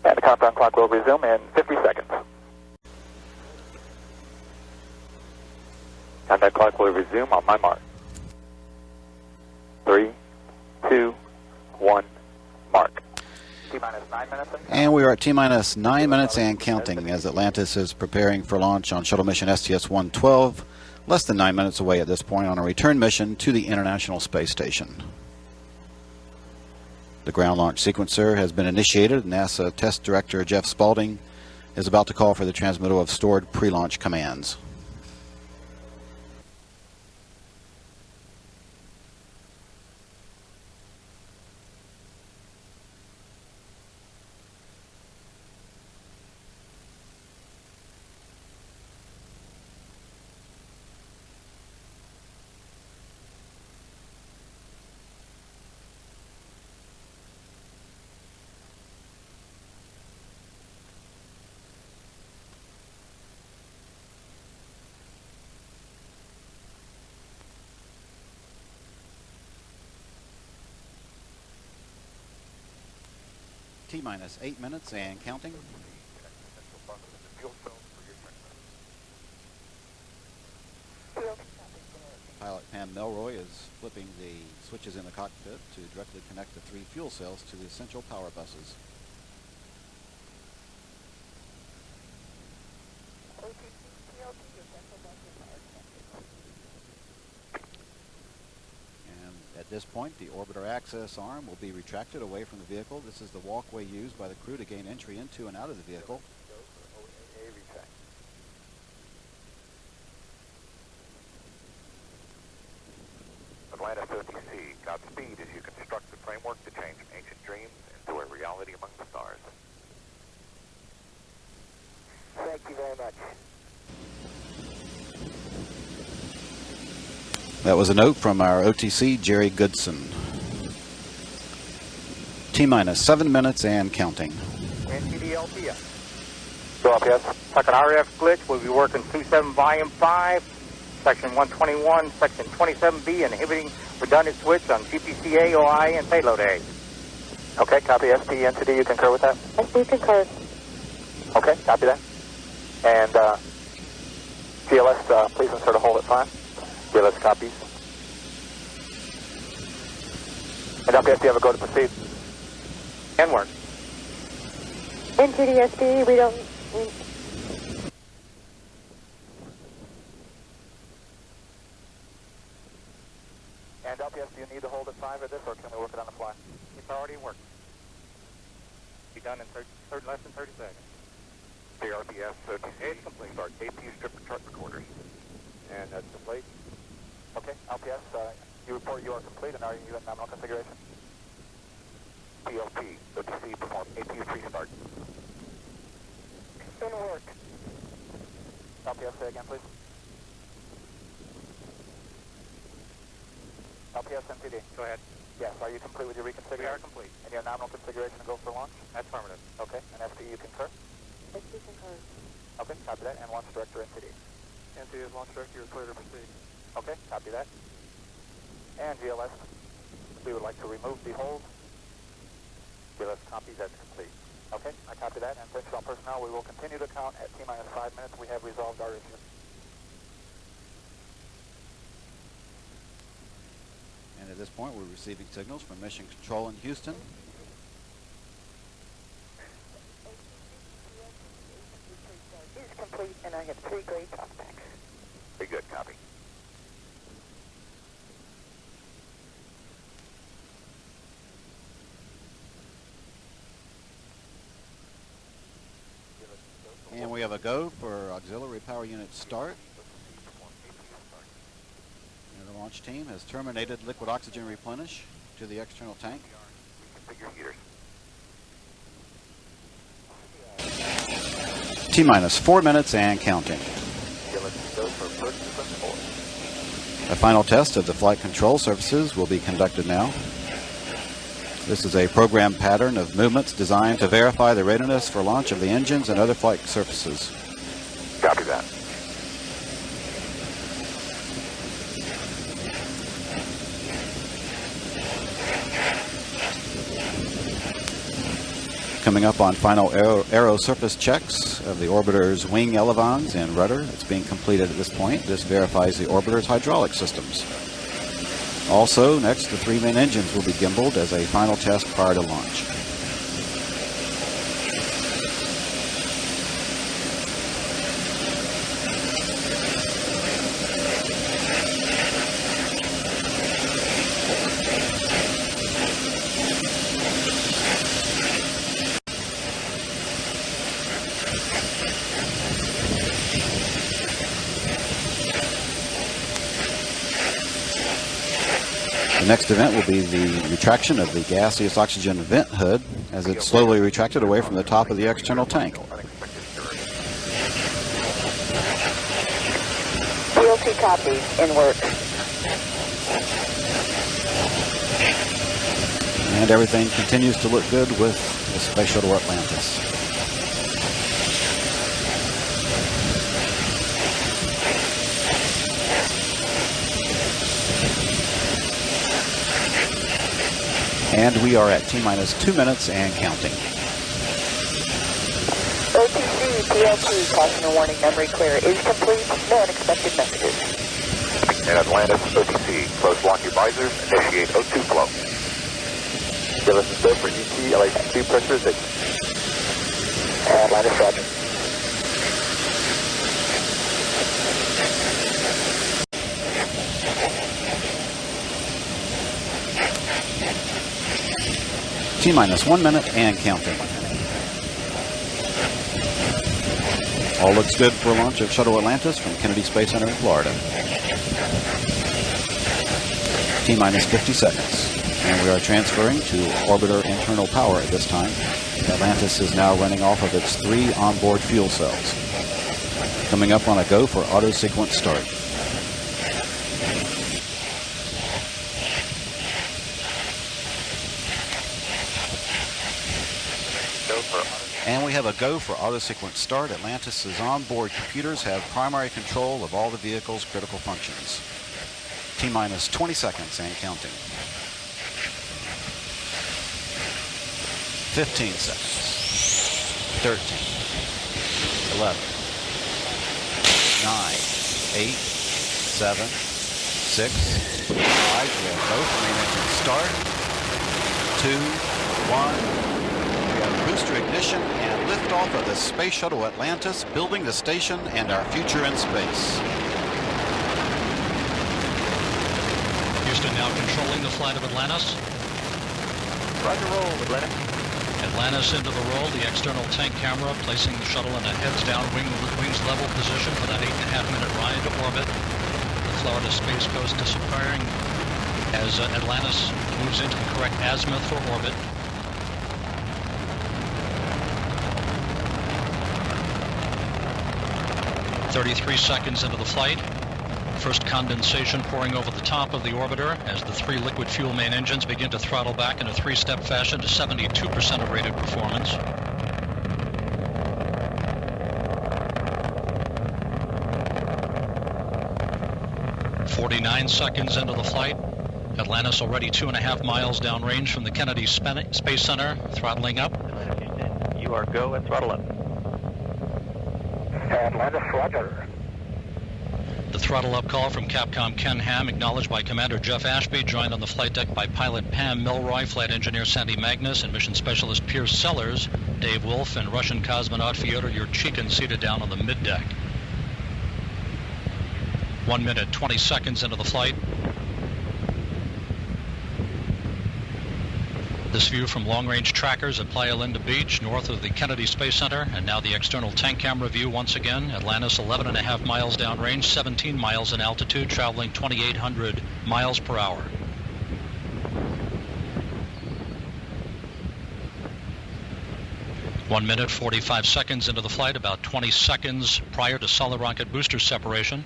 And the countdown clock will resume in 50 seconds. Countdown clock will resume on my mark. 3, 2, 1, mark. T-minus 9 minutes. And we are at T-minus 9 minutes and counting as Atlantis is preparing for launch on shuttle mission STS-112, less than 9 minutes away at this point on a return mission to the International Space Station. The ground launch sequencer has been initiated. NASA Test Director Jeff Spaulding is about to call for the transmittal of stored pre-launch commands. T-minus 8 minutes and counting. Pilot Pam Melroy is flipping the switches in the cockpit to directly connect the 3 fuel cells to the essential power buses. At this point, the orbiter access arm will be retracted away from the vehicle. This is the walkway used by the crew to gain entry into and out of the vehicle. Atlantis OTC, Godspeed as you construct the framework to change ancient dreams into a reality among the stars. Thank you very much. That was a note from our OTC, Jerry Goodson. T-minus 7 minutes and counting. NTD LPS. Go LPS. Second RF glitch. We'll be working 27 volume 5, section 121, section 27B, inhibiting redundant switch on GPCA, OI, and payload A. Okay, copy. ST, NTD, you concur with that? ST concurs. Okay, copy that. And GLS, please insert a hold at 5. GLS copies. And LPS, do you have a go to proceed? And work. NTD-ST, we don't... And LPS, do you need to hold at 5 of this, or can we work it on the fly? It's already worked. Be done in less than 30 seconds. CRPS OTC, complete. Start APU strip chart recorders. And that's complete. Okay, LPS, you report you are complete, and are you in nominal configuration? PLP, OTC, perform APU pre-start. It's going to work. LPS, say again, please. LPS, MTD. Go ahead. Yes, are you complete with your reconfiguration? We are complete. And your nominal configuration to go for launch? Affirmative. Okay, and ST, you concur? ST concurs. Okay, copy that, and launch director, NTD. NTD is launch director, you're clear to proceed. Okay, copy that. And GLS, we would like to remove the hold. GLS copies, that's complete. Okay, I copy that. And attention all personnel, we will continue to count at T-minus 5 minutes. We have resolved our issue. And at this point, we're receiving signals from Mission Control in Houston. Is complete, and I have 3 gray talkbacks. Very good, copy. And we have a go for auxiliary power unit start. And the launch team has terminated liquid oxygen replenish to the external tank. Reconfigure heaters. T-minus 4 minutes and counting. A final test of the flight control surfaces will be conducted now. This is a program pattern of movements designed to verify the readiness for launch of the engines and other flight surfaces. Copy that. coming up on final aero surface checks of the orbiter's wing elevons and rudder. It's being completed at this point. This verifies the orbiter's hydraulic systems. Also, next, the 3 main engines will be gimbaled as a final test prior to launch. The next event will be the retraction of the gaseous oxygen vent hood as it's slowly retracted away from the top of the external tank. DLT copy, in work. And everything continues to look good with the Space Shuttle Atlantis. And we are at T-minus 2 minutes and counting. OTC, PLT, caution and warning, memory clear is complete. No unexpected messages. In Atlantis, OTC, close lock your visors, initiate O2 flow. Give us a step for ET, LHC pressurization. Atlantis, roger. T-minus 1 minute and counting. All looks good for launch of Shuttle Atlantis from Kennedy Space Center in Florida. T-minus 50 seconds. And we are transferring to orbiter internal power at this time. Atlantis is now running off of its 3 onboard fuel cells. Coming up on a go for auto sequence start. And we have a go for auto sequence start. Atlantis' onboard computers have primary control of all the vehicle's critical functions. T-minus 20 seconds and counting. 15 seconds. 13. 11. 9. 8. 7. 6. 5. We have both main engines start. 2. 1. Booster ignition and liftoff of the Space Shuttle Atlantis, building the station and our future in space. Houston now controlling the flight of Atlantis. Roger, roll, Atlantis. Atlantis into the roll, the external tank camera placing the shuttle in a heads-down wings level position for that 8.5-minute ride to orbit. The Florida Space Coast disappearing as Atlantis moves into the correct azimuth for orbit. "33 seconds into the flight. First condensation pouring over the top of the orbiter as the 3 liquid fuel main engines begin to throttle back in a 3-step fashion to 72% of rated performance. "49 seconds into the flight. Atlantis already 2.5 miles downrange from the Kennedy Space Center, throttling up. You are go and throttle up. Atlantis, roger. The throttle up call from Capcom Ken Ham, acknowledged by Commander Jeff Ashby, joined on the flight deck by pilot Pam Milroy, flight engineer Sandy Magnus, and mission specialist Pierce Sellers, Dave Wolf, and Russian cosmonaut Fyodor Yurchikhin seated down on the middeck. 1 minute, 20 seconds into the flight. This view from long-range trackers at Playa Linda Beach, north of the Kennedy Space Center, and now the external tank camera view once again. Atlantis 11.5 miles downrange, 17 miles in altitude, traveling 2,800 miles per hour. One minute, 45 seconds into the flight, about 20 seconds prior to solid rocket booster separation.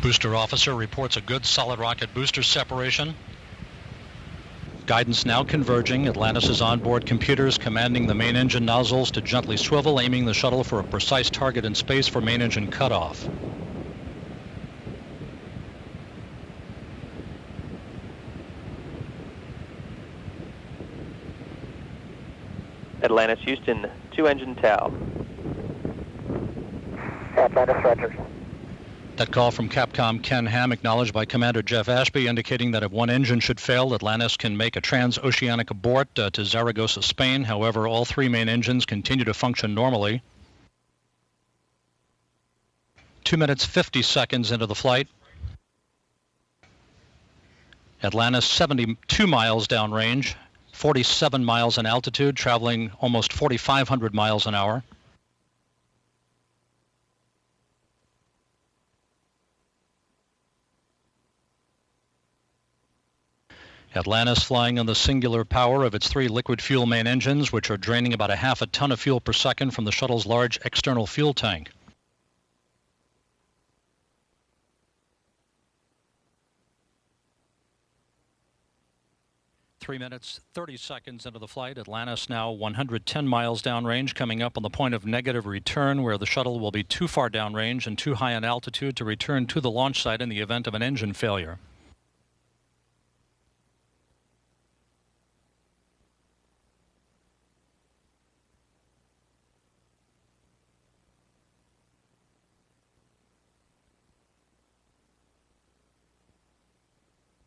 Booster officer reports a good solid rocket booster separation. Guidance now converging. Atlantis' onboard computers commanding the main engine nozzles to gently swivel, aiming the shuttle for a precise target in space for main engine cutoff. Atlantis, Houston, 2 engine TAL. Atlantis, roger. That call from Capcom Ken Ham, acknowledged by Commander Jeff Ashby, indicating that if one engine should fail, Atlantis can make a transoceanic abort to Zaragoza, Spain. However, all 3 main engines continue to function normally. 2 minutes 50 seconds into the flight. Atlantis 72 miles downrange, 47 miles in altitude, traveling almost 4,500 miles an hour. Atlantis flying on the singular power of its 3 liquid fuel main engines, which are draining about a half a ton of fuel per second from the shuttle's large external fuel tank. Three minutes, 30 seconds into the flight. Atlantis now 110 miles downrange, coming up on the point of negative return, where the shuttle will be too far downrange and too high in altitude to return to the launch site in the event of an engine failure.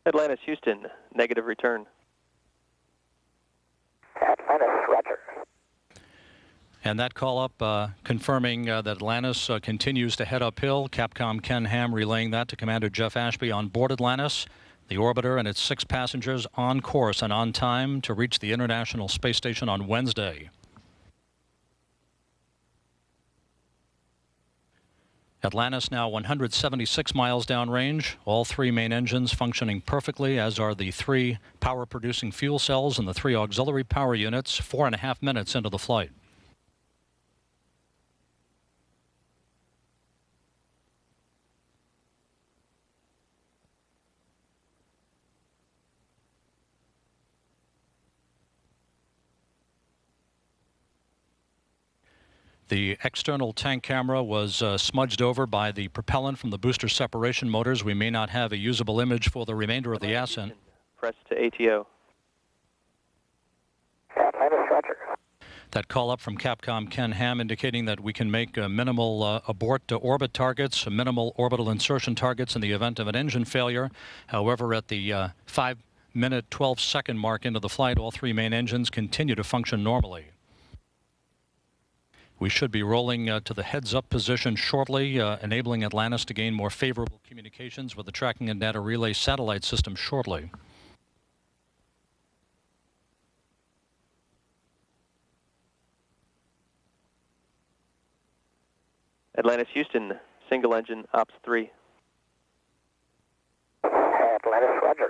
Atlantis, Houston, negative return. Atlantis, roger. And that call up confirming that Atlantis continues to head uphill. Capcom Ken Ham relaying that to Commander Jeff Ashby on board Atlantis. The orbiter and its 6 passengers on course and on time to reach the International Space Station on Wednesday. Atlantis now 176 miles downrange, all 3 main engines functioning perfectly, as are the 3 power-producing fuel cells and the 3 auxiliary power units, 4.5 minutes into the flight. The external tank camera was smudged over by the propellant from the booster separation motors. We may not have a usable image for the remainder of the ascent. Press to ATO. Atlantis, roger. That call up from Capcom Ken Ham indicating that we can make minimal abort to orbit targets, minimal orbital insertion targets in the event of an engine failure. However, at the 5-minute, 12-second mark into the flight, all 3 main engines continue to function normally. We should be rolling to the heads-up position shortly, enabling Atlantis to gain more favorable communications with the tracking and data relay satellite system shortly. Atlantis, Houston, single engine, Ops 3. Atlantis, roger.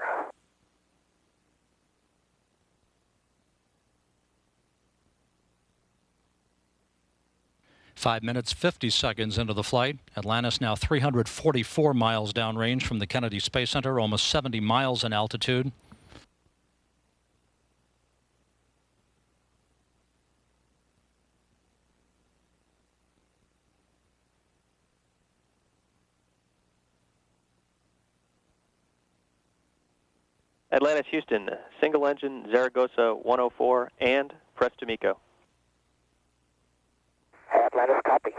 5 minutes, 50 seconds into the flight. Atlantis now 344 miles downrange from the Kennedy Space Center, almost 70 miles in altitude. Atlantis, Houston, single engine, Zaragoza 104, and press to MECO. Atlantis, copy.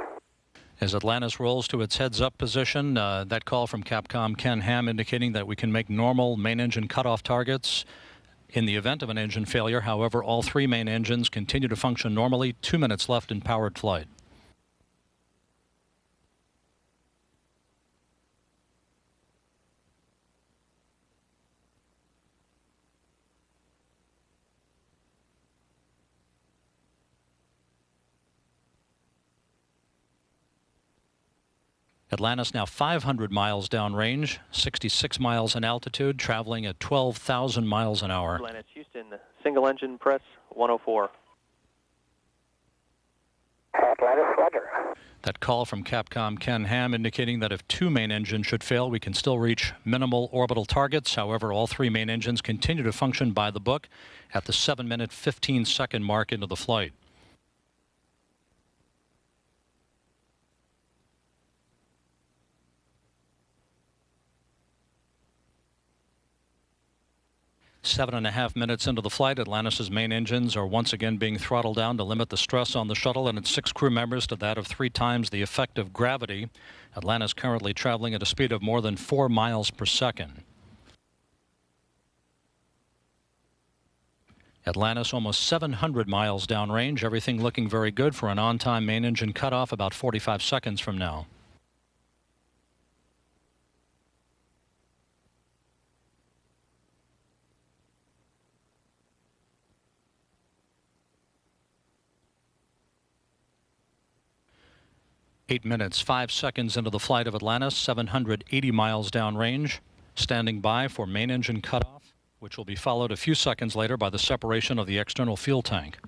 As Atlantis rolls to its heads-up position, that call from Capcom Ken Ham indicating that we can make normal main engine cutoff targets in the event of an engine failure. However, all 3 main engines continue to function normally. 2 minutes left in powered flight. Atlantis now 500 miles downrange, 66 miles in altitude, traveling at 12,000 miles an hour. Atlantis, Houston, single engine, press 104. Atlantis, Atlantis, roger. That call from Capcom Ken Ham indicating that if 2 main engines should fail, we can still reach minimal orbital targets. However, all 3 main engines continue to function by the book at the 7-minute, 15-second mark into the flight. Seven and a half minutes into the flight, Atlantis' main engines are once again being throttled down to limit the stress on the shuttle and its 6 crew members to that of 3 times the effective gravity. Atlantis currently traveling at a speed of more than 4 miles per second. Atlantis almost 700 miles downrange, everything looking very good for an on-time main engine cutoff about 45 seconds from now. Eight minutes, 5 seconds into the flight of Atlantis, 780 miles downrange, standing by for main engine cutoff, which will be followed a few seconds later by the separation of the external fuel tank.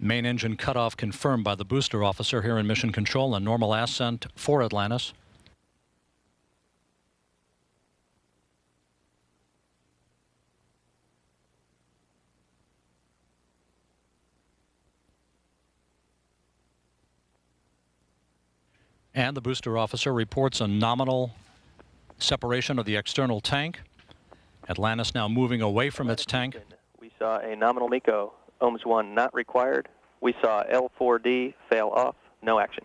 Main engine cutoff confirmed by the booster officer here in Mission Control and normal ascent for Atlantis. And the booster officer reports a nominal separation of the external tank. Atlantis now moving away from its tank. We saw a nominal MECO. Ohms 1 not required. We saw L4D fail off. No action.